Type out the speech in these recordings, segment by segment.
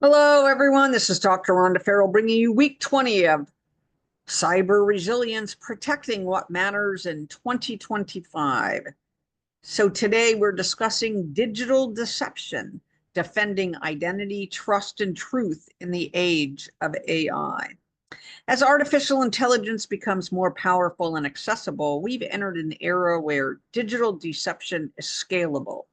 Hello, everyone. This is Dr. Rhonda Farrell bringing you week 20 of Cyber Resilience, Protecting What Matters in 2025. So today we're discussing digital deception, defending identity, trust, and truth in the age of AI. As artificial intelligence becomes more powerful and accessible, we've entered an era where digital deception is scalable.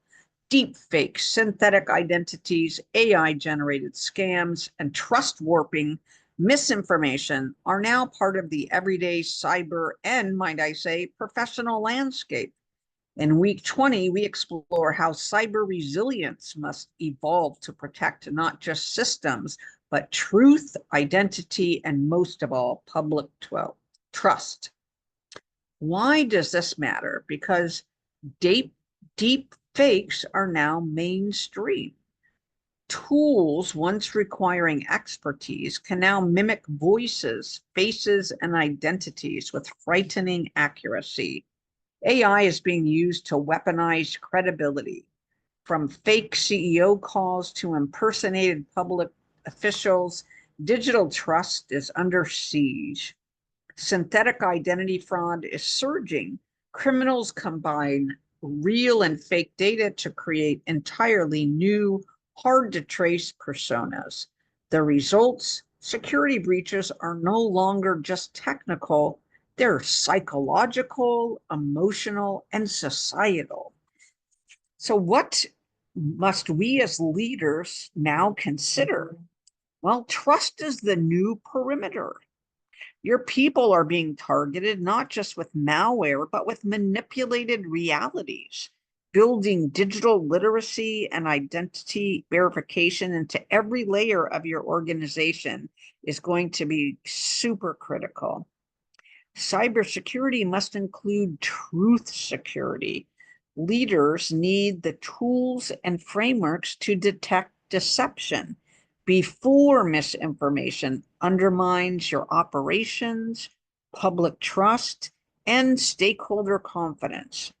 Deepfakes, synthetic identities, AI-generated scams, and trust warping misinformation are now part of the everyday cyber and, might I say, professional landscape. In week 20, we explore how cyber resilience must evolve to protect not just systems, but truth, identity, and most of all, public trust. Why does this matter? Because deep fakes are now mainstream. Tools once requiring expertise can now mimic voices, faces, and identities with frightening accuracy. AI is being used to weaponize credibility, from fake CEO calls to impersonated public officials. Digital trust is under siege. Synthetic identity fraud is surging. Criminals combine real and fake data to create entirely new, hard to trace personas. The results: security breaches are no longer just technical, they're psychological, emotional, and societal. So, what must we as leaders now consider? Well, trust is the new perimeter. Your people are being targeted not just with malware, but with manipulated realities. Building digital literacy and identity verification into every layer of your organization is going to be super critical. Cybersecurity must include truth security. Leaders need the tools and frameworks to detect deception before misinformation undermines your operations, public trust, and stakeholder confidence.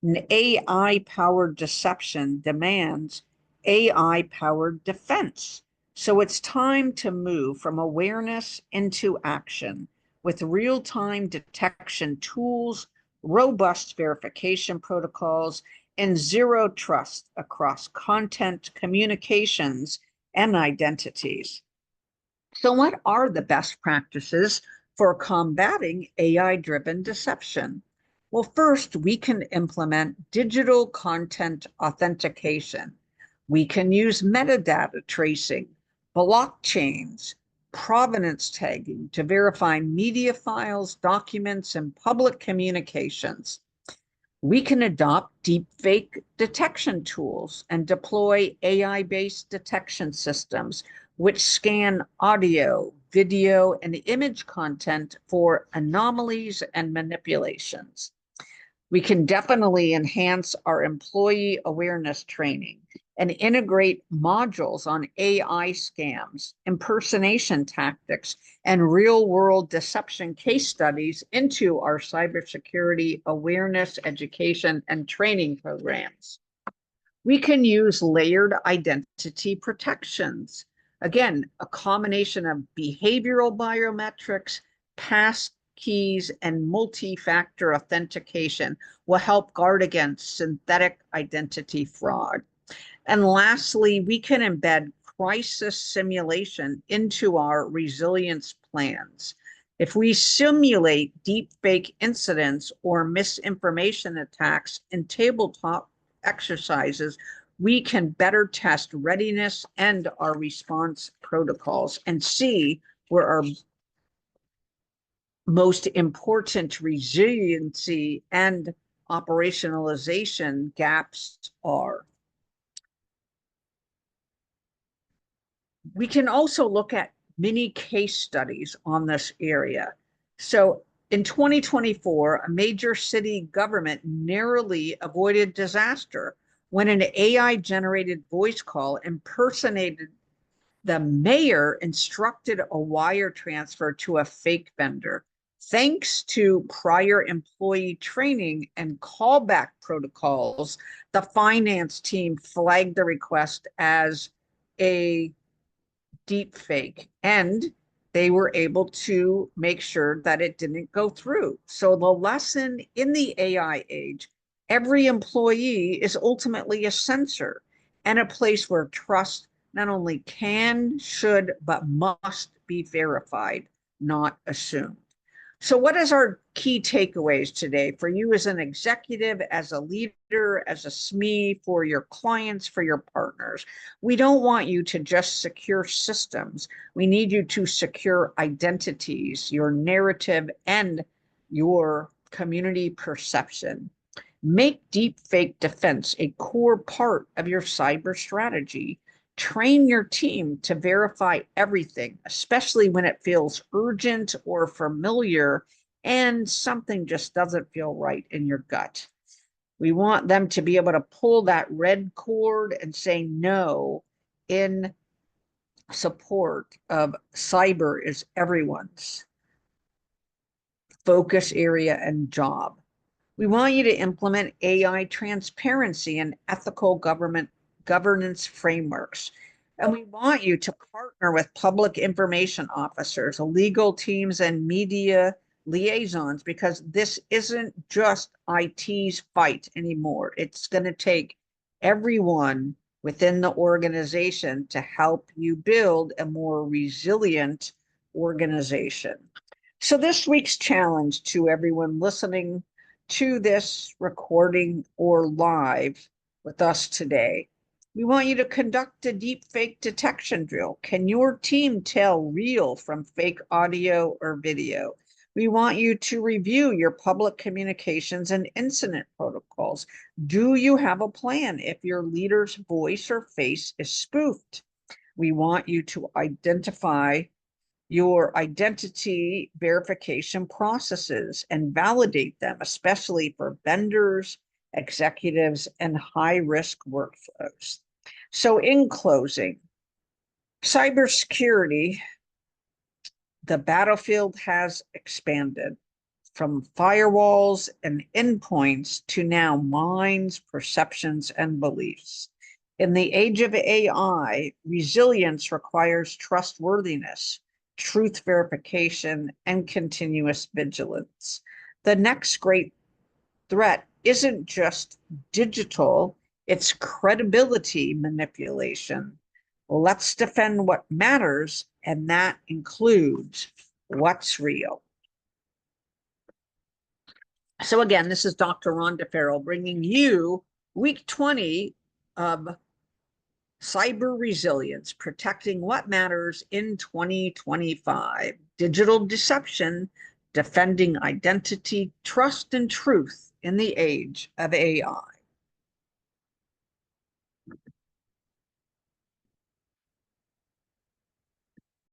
An AI-powered deception demands AI-powered defense. So it's time to move from awareness into action with real-time detection tools, robust verification protocols, and zero trust across content, communications, and identities. So what are the best practices for combating AI-driven deception? Well, first, we can implement digital content authentication. We can use metadata tracing, blockchains, provenance tagging to verify media files, documents, and public communications. We can adopt deepfake detection tools and deploy AI-based detection systems which scan audio, video, and image content for anomalies and manipulations. We can definitely enhance our employee awareness training and integrate modules on AI scams, impersonation tactics, and real-world deception case studies into our cybersecurity awareness, education, and training programs. We can use layered identity protections. Again, a combination of behavioral biometrics, pass keys, and multi-factor authentication will help guard against synthetic identity fraud. And lastly, we can embed crisis simulation into our resilience plans. If we simulate deepfake incidents or misinformation attacks in tabletop exercises, we can better test readiness and our response protocols and see where our most important resiliency and operationalization gaps are. We can also look at many case studies on this area. So in 2024, a major city government narrowly avoided disaster when an AI-generated voice call impersonated the mayor, instructed a wire transfer to a fake vendor. Thanks to prior employee training and callback protocols, the finance team flagged the request as a deep fake, and they were able to make sure that it didn't go through. So the lesson in the AI age, every employee is ultimately a sensor and a place where trust not only can, should, but must be verified, not assumed. So what is our key takeaways today for you as an executive, as a leader, as a SME, for your clients, for your partners? We don't want you to just secure systems. We need you to secure identities, your narrative, and your community perception. Make deepfake defense a core part of your cyber strategy. Train your team to verify everything, especially when it feels urgent or familiar and something just doesn't feel right in your gut. We want them to be able to pull that red cord and say no in support of cyber is everyone's focus area and job. We want you to implement AI transparency and ethical governance frameworks. And we want you to partner with public information officers, legal teams, and media liaisons, because this isn't just IT's fight anymore. It's going to take everyone within the organization to help you build a more resilient organization. So this week's challenge to everyone listening to this recording or live with us today, we want you to conduct a deepfake detection drill. Can your team tell real from fake audio or video? We want you to review your public communications and incident protocols. Do you have a plan if your leader's voice or face is spoofed? We want you to identify your identity verification processes and validate them, especially for vendors, executives, and high-risk workflows. So in closing, cybersecurity, the battlefield has expanded from firewalls and endpoints to now minds, perceptions, and beliefs. In the age of AI, resilience requires trustworthiness, truth verification, and continuous vigilance. The next great threat isn't just digital, it's credibility manipulation. Let's defend what matters, and that includes what's real. So again, this is Dr. Rhonda Farrell bringing you week 20 of Cyber Resilience, Protecting What Matters in 2025. Digital Deception, Defending Identity, Trust, and Truth in the Age of AI.